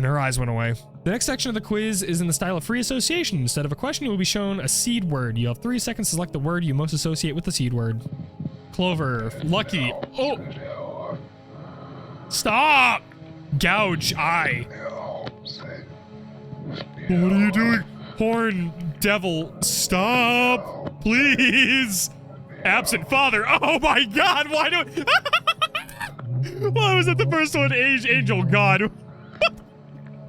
And her eyes went away. The next section of the quiz is in the style of free association. Instead of a question, you will be shown a seed word. You have 3 seconds to select the word you most associate with the seed word. Clover. Lucky. Oh! Stop! Gouge eye. What are you doing? Horn devil. Stop! Please! Absent father. Oh my god, why do why was that the first one? Angel God.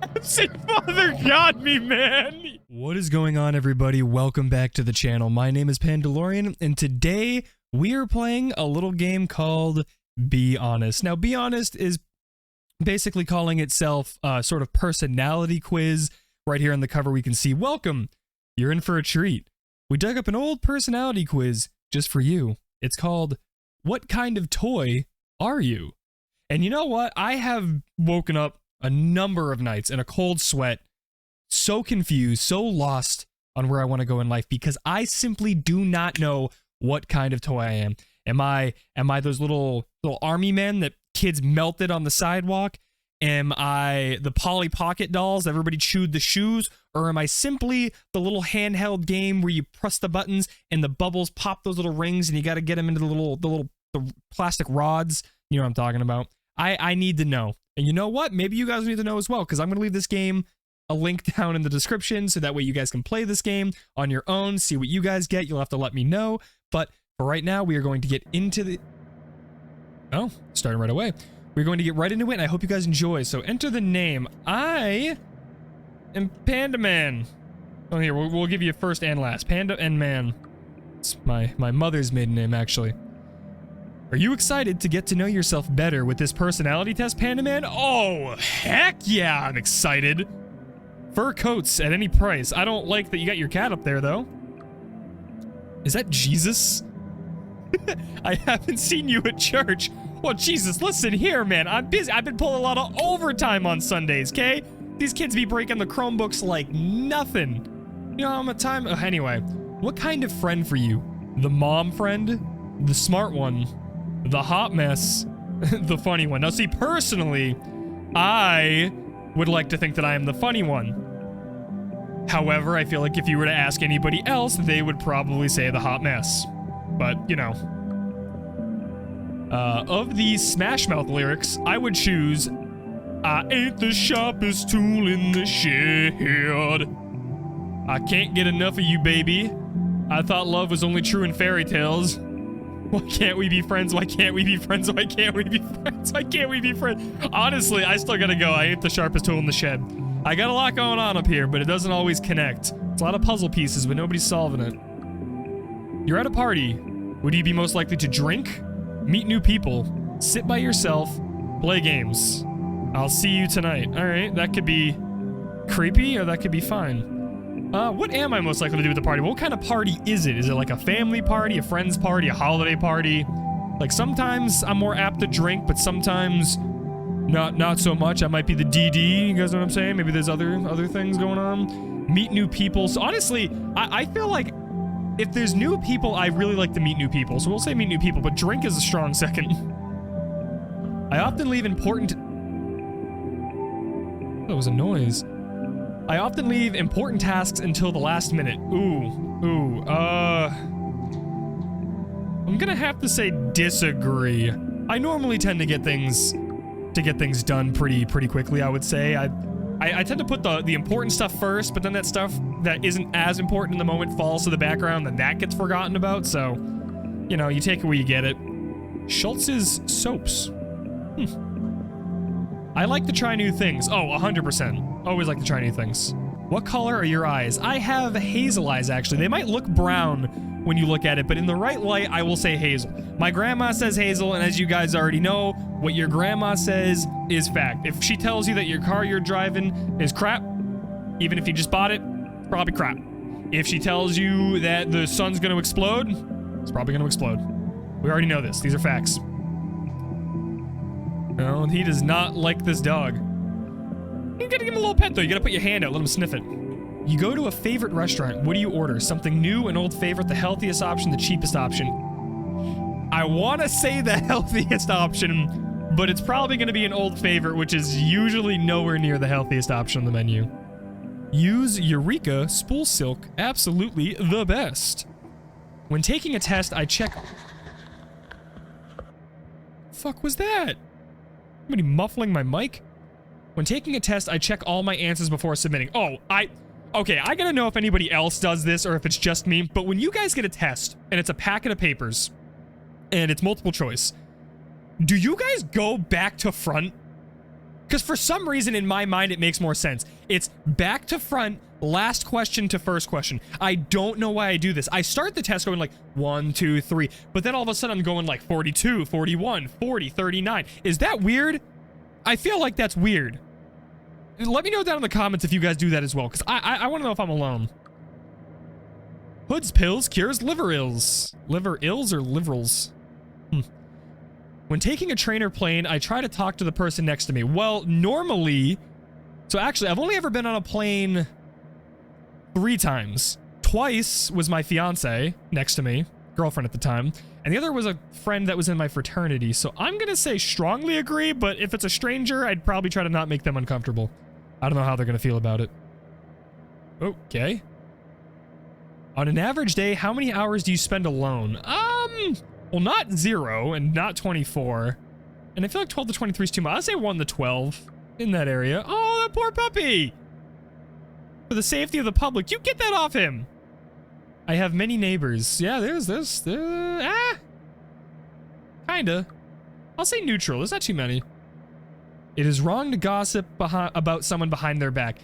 Absent father got me, man. What is going on, everybody? Welcome back to the channel. My name is Pandalorian, and today we are playing a little game called Be Honest. Now, Be Honest is basically calling itself a sort of personality quiz. Right here on the cover, we can see, welcome, you're in for a treat. We dug up an old personality quiz just for you. It's called, What Kind of Toy Are You? And you know what? I have woken up a number of nights in a cold sweat, so confused, so lost on where I want to go in life, because I simply do not know what kind of toy I am. Am I those little army men that kids melted on the sidewalk? Am I the Polly Pocket dolls everybody chewed the shoes? Or am I simply the little handheld game where you press the buttons and the bubbles pop those little rings and you got to get them into the plastic rods? You know what I'm talking about. I need to know. And you know what? Maybe you guys need to know as well, because I'm going to leave this game a link down in the description so that way you guys can play this game on your own, see what you guys get. You'll have to let me know. But for right now, we are going to get into the... Oh, starting right away. We're going to get right into it, and I hope you guys enjoy. So enter the name. I am Panda Man. Oh, here, we'll give you first and last. Panda and Man. It's my mother's maiden name, actually. Are you excited to get to know yourself better with this personality test, Panda Man? Oh, heck yeah, I'm excited. Fur coats at any price. I don't like that you got your cat up there, though. Is that Jesus? I haven't seen you at church. Well, Jesus, listen here, man. I'm busy. I've been pulling a lot of overtime on Sundays, okay? These kids be breaking the Chromebooks like nothing. You know how much time... anyway, what kind of friend for you? The mom friend? The smart one? The hot mess? The funny one? Now, see, personally, I would like to think that I am the funny one. However, I feel like if you were to ask anybody else, they would probably say the hot mess. But, you know... of these Smash Mouth lyrics, I would choose, I ain't the sharpest tool in the shed. I can't get enough of you, baby. I thought love was only true in fairy tales. Why can't we be friends? Why can't we be friends? Why can't we be friends? Why can't we be friends? Honestly, I still gotta go. I ain't the sharpest tool in the shed. I got a lot going on up here, but it doesn't always connect. It's a lot of puzzle pieces, but nobody's solving it. You're at a party. Would you be most likely to drink? Meet new people, sit by yourself, play games. I'll see you tonight. All right, that could be creepy or that could be fine. What am I most likely to do at the party? What kind of party is it? Is it like a family party, a friend's party, a holiday party? Like sometimes I'm more apt to drink, but sometimes not so much. I might be the DD, you guys know what I'm saying? Maybe there's other things going on. Meet new people. So honestly, I feel like if there's new people, I really like to meet new people. So we'll say meet new people, but drink is a strong second. I often leave important... That was a noise. I often leave important tasks until the last minute. I'm gonna have to say disagree. I normally tend to get things done pretty quickly, I would say. I tend to put the important stuff first, but then that stuff that isn't as important in the moment falls to the background, then that gets forgotten about, so, you know, you take it where you get it. Schultz's soaps. I like to try new things. Oh, 100%. Always like to try new things. What color are your eyes? I have hazel eyes, actually. They might look brown when you look at it, but in the right light, I will say hazel. My grandma says hazel, and as you guys already know, what your grandma says is fact. If she tells you that your car you're driving is crap, even if you just bought it, probably crap. If she tells you that the sun's gonna explode, it's probably gonna explode. We already know this. These are facts. No, he does not like this dog. You gotta give him a little pet, though. You gotta put your hand out, let him sniff it. You go to a favorite restaurant. What do you order? Something new, an old favorite, the healthiest option, the cheapest option? I want to say the healthiest option, but it's probably going to be an old favorite, which is usually nowhere near the healthiest option on the menu. Use Eureka Spool Silk. Absolutely the best. When taking a test, I check... Fuck was that? Somebody muffling my mic? When taking a test, I check all my answers before submitting. Oh, okay, I gotta know if anybody else does this or if it's just me, but when you guys get a test, and it's a packet of papers, and it's multiple choice, do you guys go back to front? Because for some reason in my mind it makes more sense. It's back to front, last question to first question. I don't know why I do this. I start the test going like 1, 2, 3, but then all of a sudden I'm going like 42, 41, 40, 39. Is that weird? I feel like that's weird. Let me know down in the comments if you guys do that as well, because I want to know if I'm alone. Hood's Pills cures liver ills. Liver ills or liverals? When taking a train or plane, I try to talk to the person next to me. Well, normally... So actually, I've only ever been on a plane 3 times. Twice was my fiance next to me, girlfriend at the time, and the other was a friend that was in my fraternity. So I'm gonna say strongly agree, but if it's a stranger, I'd probably try to not make them uncomfortable. I don't know how they're gonna feel about it. Okay. On an average day, how many hours do you spend alone? Well, not 0 and not 24. And I feel like 12 to 23 is too much. I'd say 1 to 12 in that area. Oh, that poor puppy! For the safety of the public, you get that off him! I have many neighbors. Yeah, there's kinda. I'll say neutral. There's not too many. It is wrong to gossip about someone behind their back.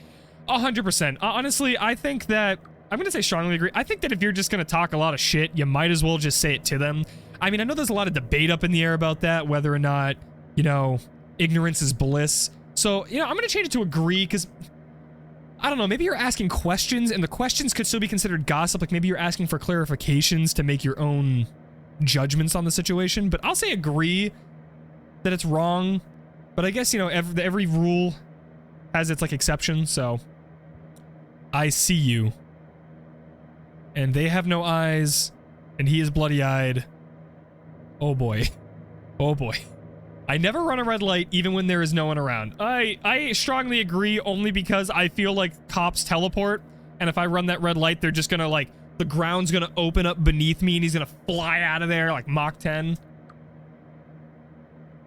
100%. Honestly, I think that... I'm gonna say strongly agree. I think that if you're just gonna talk a lot of shit, you might as well just say it to them. I mean, I know there's a lot of debate up in the air about that, whether or not, you know, ignorance is bliss. So, you know, I'm gonna change it to agree, because... I don't know, maybe you're asking questions, and the questions could still be considered gossip. Like, maybe you're asking for clarifications to make your own judgments on the situation. But I'll say agree that it's wrong. But I guess, you know, every rule has its, like, exception, so... I see you. And they have no eyes, and he is bloody-eyed. Oh boy. Oh boy. I never run a red light even when there is no one around. I strongly agree only because I feel like cops teleport, and if I run that red light, they're just gonna, like, the ground's gonna open up beneath me and he's gonna fly out of there like Mach 10.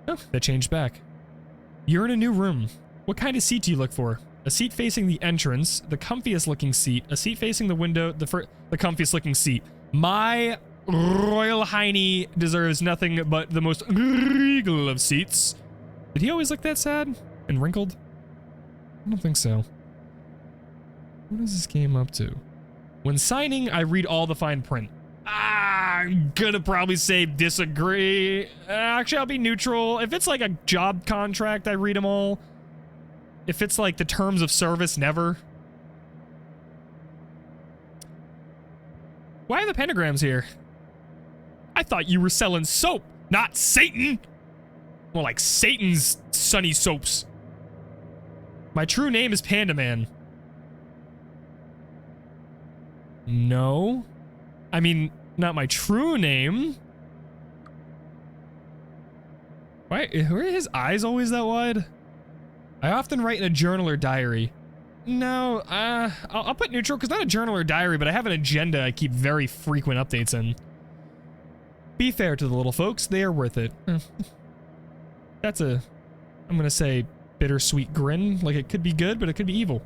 Oh, that changed back. You're in a new room. What kind of seat do you look for? A seat facing the entrance, the comfiest looking seat, a seat facing the window, the comfiest looking seat. My Royal Hiney deserves nothing but the most regal of seats. Did he always look that sad and wrinkled? I don't think so. What is this game up to? When signing, I read all the fine print. I'm gonna probably say disagree. Actually, I'll be neutral. If it's like a job contract, I read them all. If it's like the terms of service, never. Why are the pentagrams here? I thought you were selling soap, not Satan. More like Satan's sunny soaps. My true name is Panda Man. No. I mean, not my true name. Why? Were his eyes always that wide? I often write in a journal or diary. No, I'll put neutral because not a journal or diary, but I have an agenda I keep very frequent updates in. Be fair to the little folks, they are worth it. That's a, I'm gonna say, bittersweet grin. Like it could be good, but it could be evil.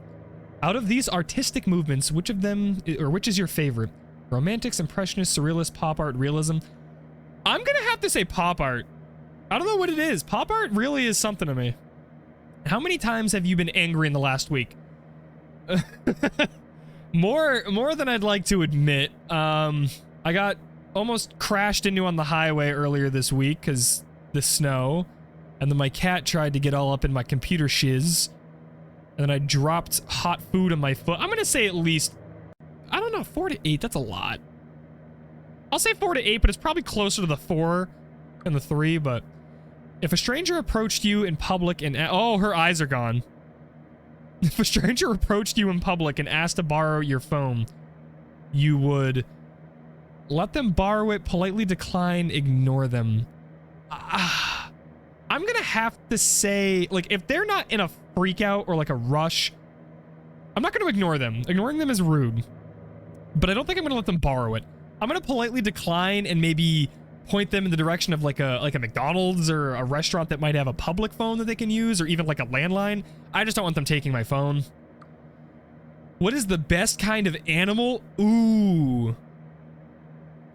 Out of these artistic movements, which of them, or which is your favorite? Romantics, Impressionist, Surrealist, Pop Art, Realism? I'm gonna have to say Pop Art. I don't know what it is. Pop Art really is something to me. How many times have you been angry in the last week? More than I'd like to admit. I got almost crashed into on the highway earlier this week because the snow, and then my cat tried to get all up in my computer shiz, and then I dropped hot food on my foot. I'm gonna say at least, I don't know, 4 to 8. That's a lot. I'll say 4 to 8, but it's probably closer to the 4 than the 3. But if a stranger approached you in public and oh, her eyes are gone. If a stranger approached you in public and asked to borrow your phone, you would let them borrow it, politely decline, ignore them. I'm I'm gonna have to say, like, if they're not in a freak out or like a rush, I'm not gonna ignore them. Ignoring them is rude. But I don't think I'm gonna let them borrow it. I'm gonna politely decline and maybe point them in the direction of like a McDonald's or a restaurant that might have a public phone that they can use, or even like a landline. I just don't want them taking my phone. What is the best kind of animal? Ooh.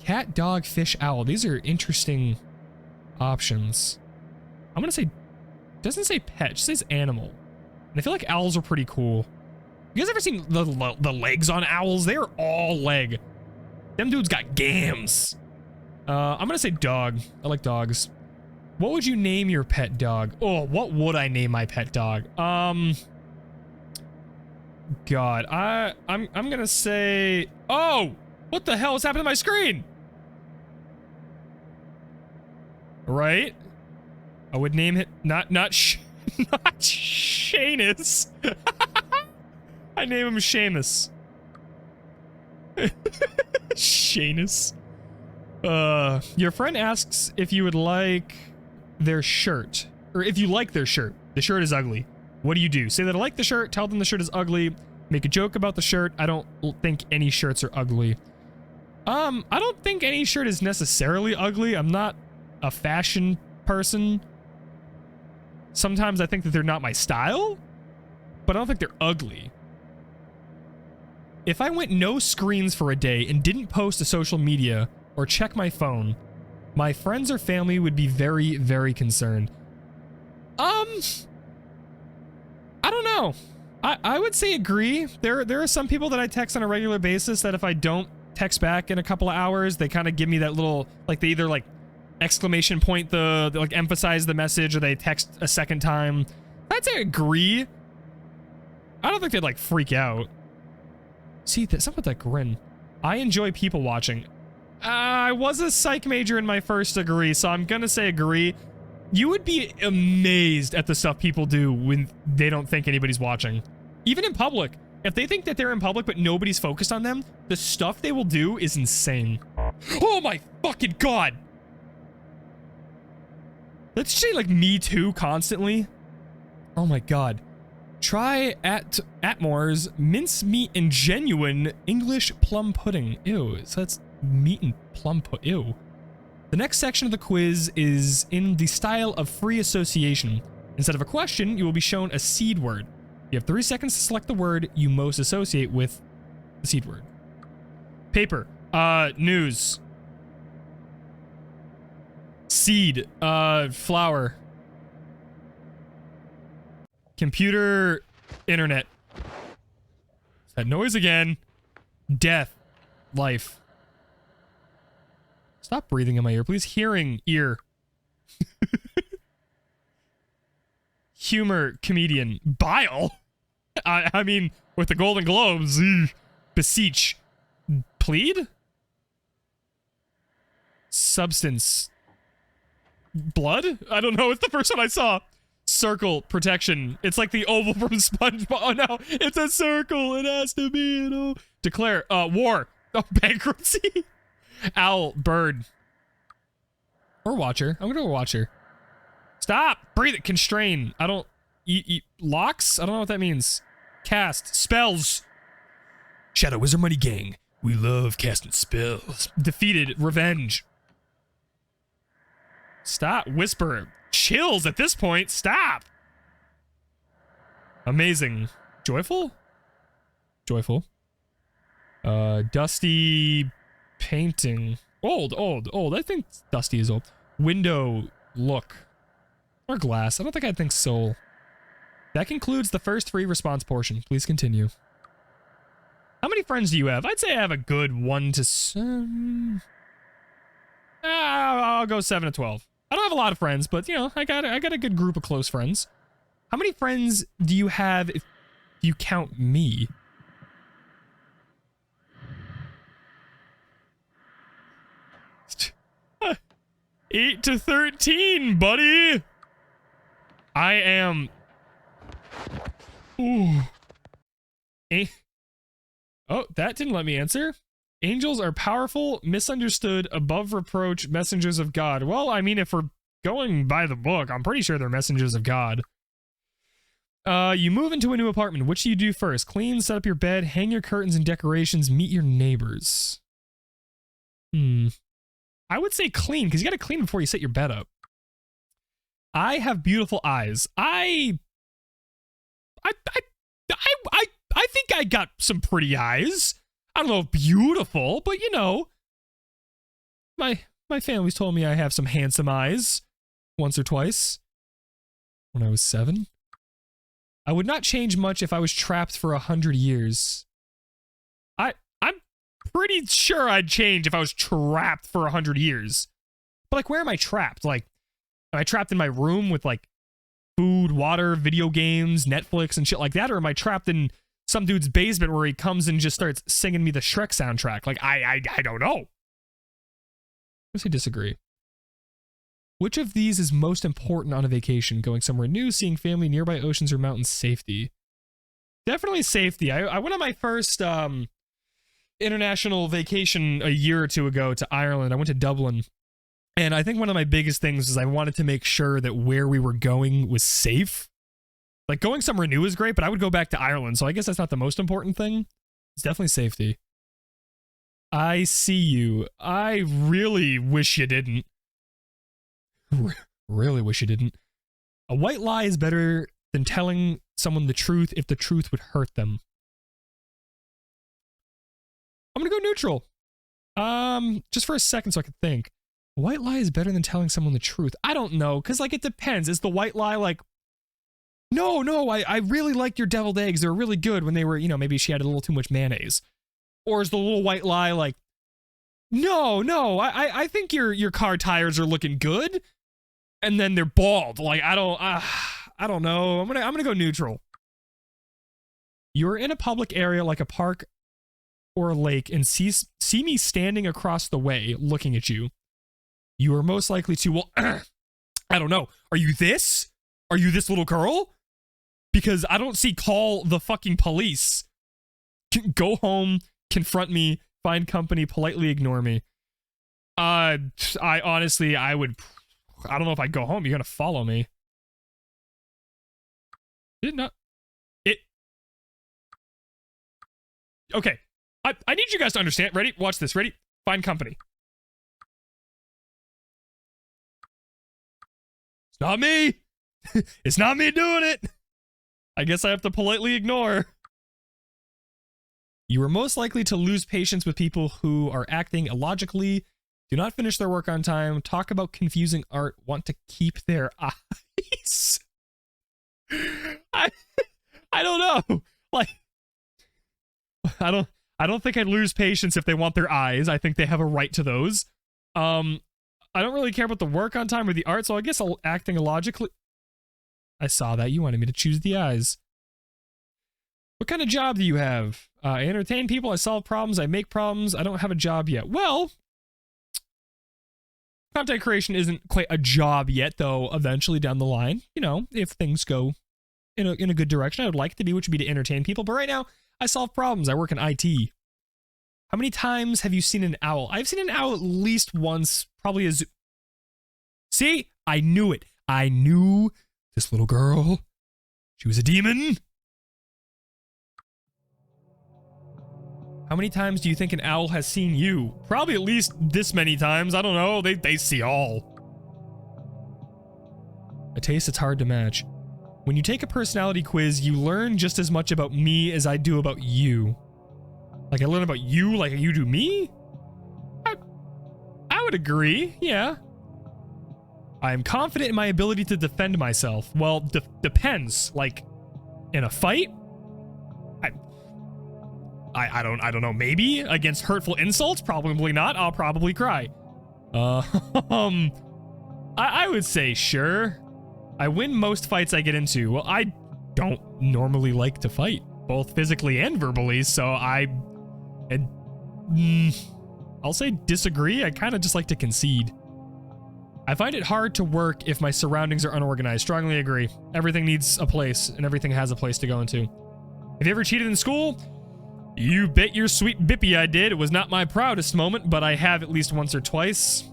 Cat, dog, fish, owl. These are interesting options. I'm gonna say, it doesn't say pet, it just says animal. And I feel like owls are pretty cool. You guys ever seen the legs on owls? They are all leg. Them dudes got gams. I'm gonna say dog. I like dogs. What would you name your pet dog? Oh, what would I name my pet dog? God, I'm gonna say, oh, what the hell has happened to my screen? Right? I would name it not Shanus. I name him Seamus. Shanus. Your friend asks if you would like their shirt, or if you like their shirt. The shirt is ugly. What do you do? Say that I like the shirt, tell them the shirt is ugly, make a joke about the shirt. I don't think any shirts are ugly. I don't think any shirt is necessarily ugly. I'm not a fashion person. Sometimes I think that they're not my style, but I don't think they're ugly. If I went no screens for a day and didn't post to social media or check my phone, my friends or family would be very, very concerned. I don't know. I would say agree. There are some people that I text on a regular basis that if I don't text back in a couple of hours, they kind of give me that little, like, they either like exclamation point they like emphasize the message, or they text a second time. I'd say agree. I don't think they'd like freak out. See, something with that grin. I enjoy people watching. I was a psych major in my first degree, so I'm gonna say agree. You would be amazed at the stuff people do when they don't think anybody's watching. Even in public. If they think that they're in public but nobody's focused on them, the stuff they will do is insane. Oh my fucking god! Let's say like me too constantly. Oh my god. Try Atmore's mincemeat and genuine English plum pudding. Ew, so that's meat and plum pudding. Ew. The next section of the quiz is in the style of free association. Instead of a question, you will be shown a seed word. You have 3 seconds to select the word you most associate with the seed word. Paper. News. Seed. Flower. Computer. Internet. That noise again. Death. Life. Stop breathing in my ear, please. Hearing. Ear. Humor. Comedian. Bile? I mean, with the Golden Globes. Beseech. Plead? Substance. Blood? I don't know. It's the first one I saw. Circle. Protection. It's like the oval from SpongeBob. Oh no, it's a circle. It has to be an oval. Declare. War. Oh, bankruptcy. Owl. Bird. Or watcher. I'm gonna go watcher. Stop. Breathe it. Constrain. I don't. Locks? I don't know what that means. Cast. Spells. Shadow Wizard Money Gang. We love casting spells. Defeated. Revenge. Stop. Whisper. Chills at this point. Stop. Amazing. Joyful? Joyful. Dusty painting. Old. I think Dusty is old. Window. Look. Or glass. I don't think I'd think soul. That concludes the first free response portion. Please continue. How many friends do you have? I'd say I have a good 1 to 7. I'll go 7 to 12. I don't have a lot of friends, but you know, I got a good group of close friends. How many friends do you have if you count me? Uh, 8 to 13, buddy. I am. Ooh. Oh, that didn't let me answer. Angels are powerful, misunderstood, above reproach, messengers of God. Well, I mean, if we're going by the book, I'm pretty sure they're messengers of God. You move into a new apartment. Which do you do first? Clean, set up your bed, hang your curtains and decorations, meet your neighbors. I would say clean, because you got to clean before you set your bed up. I have beautiful eyes. I think I got some pretty eyes. I don't know if beautiful, but you know, my family's told me I have some handsome eyes once or twice when I was 7. I would not change much if I was trapped for 100 years. I'm pretty sure I'd change if I was trapped for 100 years. But like, where am I trapped? Like, am I trapped in my room with like food, water, video games, Netflix and shit like that? Or am I trapped in some dude's basement where he comes and just starts singing me the Shrek soundtrack? Like, I don't know. I guess I disagree. Which of these is most important on a vacation? Going somewhere new, seeing family, nearby oceans, or mountains? Safety. Definitely safety. I went on my first international vacation a year or two ago to Ireland. I went to Dublin. And I think one of my biggest things is I wanted to make sure that where we were going was safe. Like, going somewhere new is great, but I would go back to Ireland, so I guess that's not the most important thing. It's definitely safety. I see you. I really wish you didn't. Really wish you didn't. A white lie is better than telling someone the truth if the truth would hurt them. I'm gonna go neutral. Just for a second so I can think. A white lie is better than telling someone the truth. I don't know, because like it depends. Is the white lie like, no, I really liked your deviled eggs. They were really good when they were, you know, maybe she had a little too much mayonnaise. Or is the little white lie like, no, I think your car tires are looking good, and then they're bald. Like, I don't know. I'm gonna go neutral. You're in a public area like a park or a lake and see me standing across the way looking at you. You are most likely to, well, I don't know. Are you this? Are you this little girl? Because I don't see call the fucking police. Go home, confront me, find company, politely ignore me. I honestly, I don't know if I'd go home. You're gonna follow me. Did not. It. Okay. I need you guys to understand. Ready? Watch this. Ready? Find company. It's not me. It's not me doing it. I guess I have to politely ignore. You are most likely to lose patience with people who are acting illogically, do not finish their work on time, talk about confusing art, want to keep their eyes. I don't know. Like, I don't think I'd lose patience if they want their eyes. I think they have a right to those. I don't really care about the work on time or the art, so I guess acting illogically. I saw that. You wanted me to choose the eyes. What kind of job do you have? I entertain people, I solve problems, I make problems, I don't have a job yet. Well, content creation isn't quite a job yet, though eventually down the line, you know, if things go in a good direction, I would like it to be, which would be to entertain people. But right now, I solve problems. I work in IT. How many times have you seen an owl? I've seen an owl at least once, probably a zoo. See? I knew it. I knew this little girl. She was a demon. How many times do you think an owl has seen you? Probably at least this many times. I don't know. They see all. A taste that's hard to match. When you take a personality quiz, you learn just as much about me as I do about you. Like I learn about you like you do me? I would agree, yeah. I am confident in my ability to defend myself. Well, depends. Like, in a fight? I don't know, maybe? Against hurtful insults? Probably not. I'll probably cry. I would say sure. I win most fights I get into. Well, I don't normally like to fight, both physically and verbally, so I'll say disagree. I kind of just like to concede. I find it hard to work if my surroundings are unorganized. Strongly agree. Everything needs a place, and everything has a place to go into. Have you ever cheated in school? You bet your sweet bippy I did. It was not my proudest moment, but I have at least once or twice.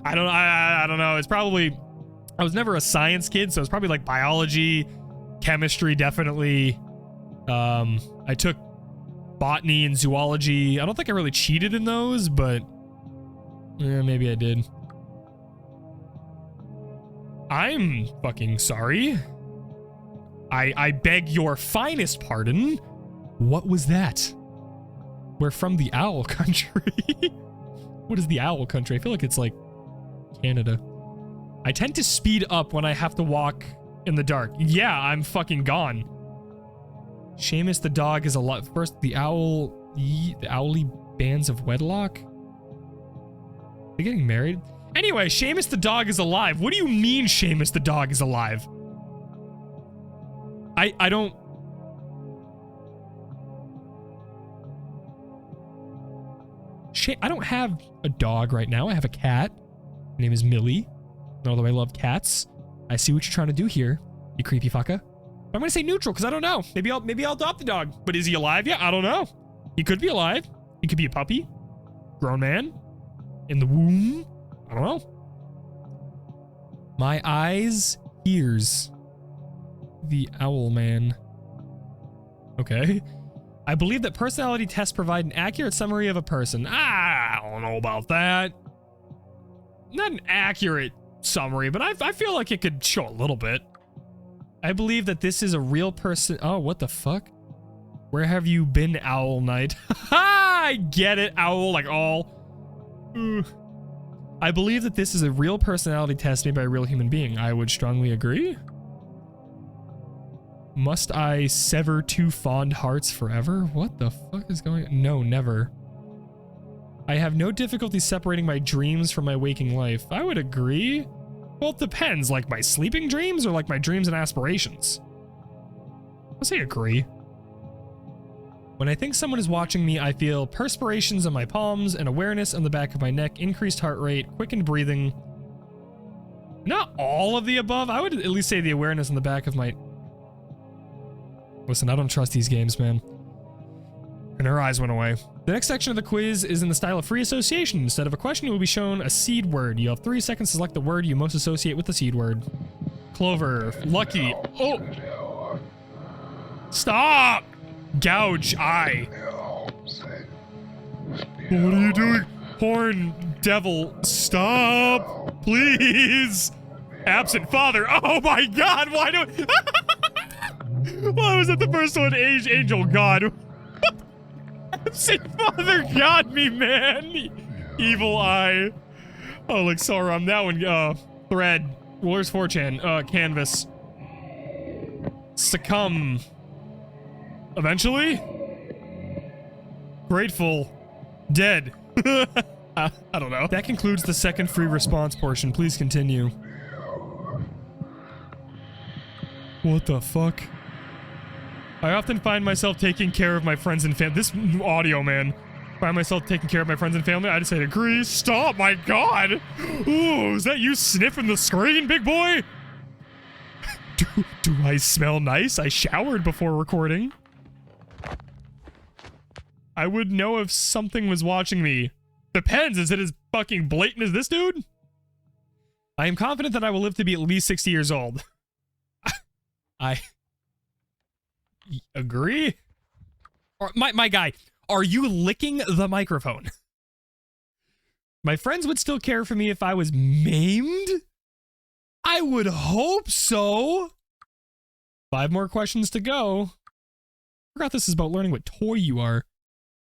I don't know. It's probably, I was never a science kid, so it's probably like biology, chemistry, definitely. I took botany and zoology. I don't think I really cheated in those, but yeah, maybe I did. I'm fucking sorry. I beg your finest pardon. What was that? We're from the owl country. What is the owl country? I feel like it's like Canada. I tend to speed up when I have to walk in the dark. Yeah, I'm fucking gone. Seamus the dog is a lot. First, the owly bands of wedlock. They're getting married. Anyway, Seamus the dog is alive. What do you mean Seamus the dog is alive? I don't... I don't have a dog right now. I have a cat. Her name is Millie. And although I love cats, I see what you're trying to do here, you creepy fucker. I'm gonna say neutral because I don't know. Maybe I'll adopt the dog. But is he alive yet? I don't know. He could be alive. He could be a puppy. Grown man. In the womb. I don't know. My eyes, ears. The owl man. Okay. I believe that personality tests provide an accurate summary of a person. I don't know about that. Not an accurate summary, but I feel like it could show a little bit. I believe that this is a real person. Oh, what the fuck? Where have you been, Owl Knight? I get it, owl, like all. I believe that this is a real personality test made by a real human being. I would strongly agree. Must I sever two fond hearts forever? What the fuck is going on? No, never. I have no difficulty separating my dreams from my waking life. I would agree. Well, it depends. Like my sleeping dreams or like my dreams and aspirations? I'll say agree. When I think someone is watching me, I feel perspirations on my palms, an awareness on the back of my neck, increased heart rate, quickened breathing. Not all of the above. I would at least say the awareness on the back of my... Listen, I don't trust these games, man. And her eyes went away. The next section of the quiz is in the style of free association. Instead of a question, you will be shown a seed word. You have 3 seconds to select the word you most associate with the seed word. Clover. Lucky. Oh! Stop! Gouge eye. What are you doing? Horn devil. Stop! Please! Absent father. Oh my god, why do... Why was that the first one? Angel God. Absent father got me, man. Evil eye. Oh, like Sauron. That one, thread. Where's 4chan? Canvas. Succumb. Eventually? Grateful. Dead. I don't know. That concludes the second free response portion. Please continue. What the fuck? I often find myself taking care of my friends and family. This audio, man. Find myself taking care of my friends and family. I just say agree. Stop, my god. Ooh, is that you sniffing the screen, big boy? Do I smell nice? I showered before recording. I would know if something was watching me. Depends. Is it as fucking blatant as this dude? I am confident that I will live to be at least 60 years old. I agree. Or my guy, are you licking the microphone? My friends would still care for me if I was maimed? I would hope so. 5 more questions to go. I forgot this is about learning what toy you are.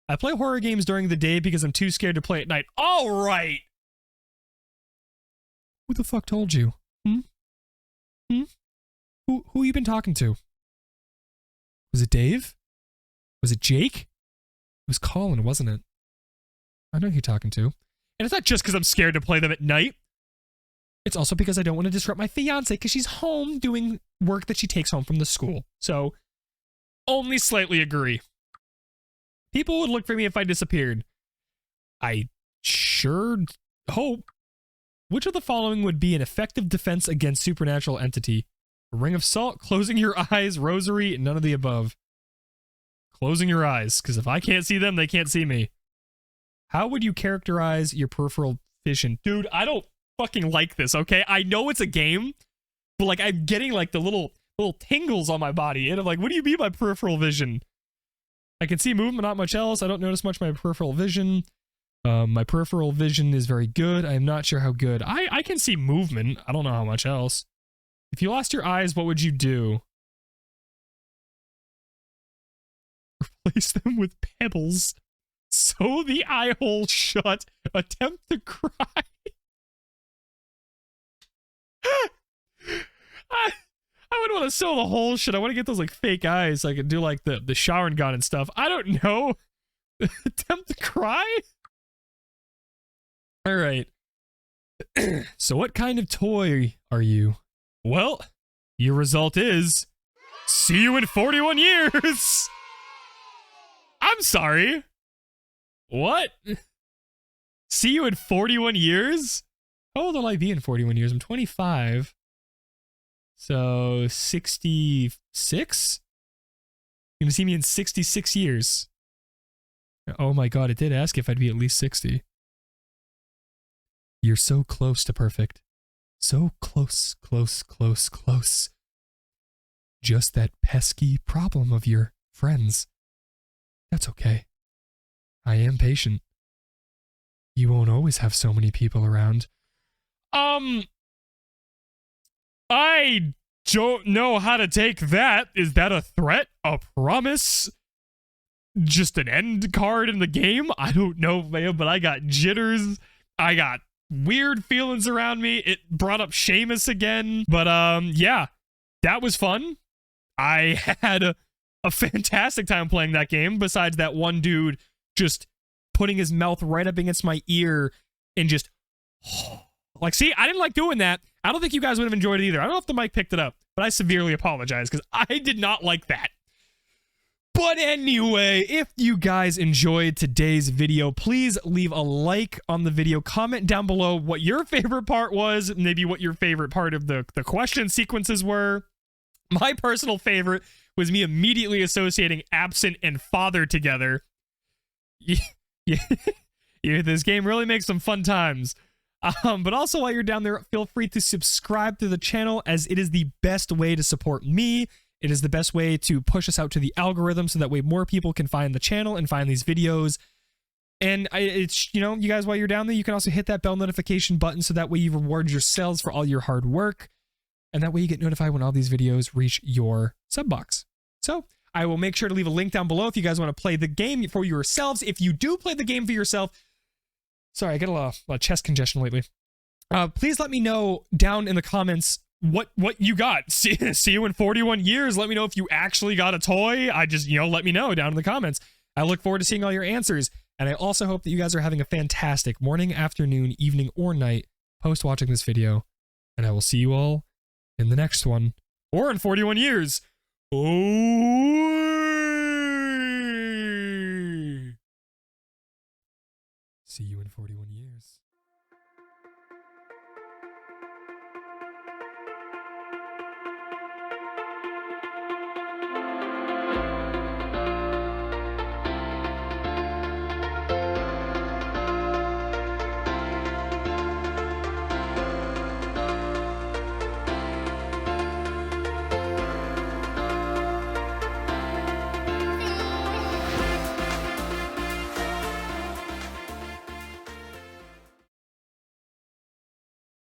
I play horror games during the day because I'm too scared to play at night. All right. Who the fuck told you? Who you been talking to? Was it Dave? Was it Jake? It was Colin, wasn't it? I know who you're talking to. And it's not just because I'm scared to play them at night. It's also because I don't want to disrupt my fiance because she's home doing work that she takes home from the school. So, only slightly agree. People would look for me if I disappeared. I sure hope. Which of the following would be an effective defense against supernatural entity? A ring of salt, closing your eyes, rosary, none of the above. Closing your eyes, because if I can't see them, they can't see me. How would you characterize your peripheral vision? Dude, I don't fucking like this, okay? I know it's a game, but like I'm getting like the little tingles on my body, and I'm like, what do you mean by peripheral vision? I can see movement, not much else. I don't notice much my peripheral vision. My peripheral vision is very good. I am not sure how good. I can see movement. I don't know how much else. If you lost your eyes, what would you do? Replace them with pebbles. Sew the eye hole shut. Attempt to cry. I would want to sew the hole shut. I want to get those like fake eyes so I can do like the Sharon gun and stuff. I don't know. Attempt to cry? All right. So what kind of toy are you? Well, your result is see you in 41 years. I'm sorry. What? See you in 41 years? How old will I be in 41 years? I'm 25. So 66? You're gonna see me in 66 years. Oh my god, it did ask if I'd be at least 60. You're so close to perfect. So close, close, close, close. Just that pesky problem of your friends. That's okay. I am patient. You won't always have so many people around. I don't know how to take that. Is that a threat? A promise? Just an end card in the game? I don't know, man, but I got jitters. I got weird feelings around me. It brought up Seamus again. But, yeah, that was fun. I had a fantastic time playing that game, besides that one dude just putting his mouth right up against my ear and just... Like, see, I didn't like doing that. I don't think you guys would have enjoyed it either. I don't know if the mic picked it up, but I severely apologize because I did not like that. But anyway, if you guys enjoyed today's video, please leave a like on the video. Comment down below what your favorite part was, maybe what your favorite part of the question sequences were. My personal favorite was me immediately associating absent and father together. Yeah, this game really makes some fun times. But also while you're down there, feel free to subscribe to the channel, as it is the best way to support me. It is the best way to push us out to the algorithm so that way more people can find the channel and find these videos. And it's, you know, you guys, while you're down there, you can also hit that bell notification button so that way you reward yourselves for all your hard work. And that way you get notified when all these videos reach your sub box. So I will make sure to leave a link down below if you guys want to play the game for yourselves. If you do play the game for yourself, sorry, I get a lot of chest congestion lately. Please let me know down in the comments what you got. See you in 41 years. Let me know if you actually got a toy. Let me know down in the comments. I look forward to seeing all your answers. And I also hope that you guys are having a fantastic morning, afternoon, evening, or night post watching this video. And I will see you all in the next one. Or in 41 years. Oh. See you in 41 years.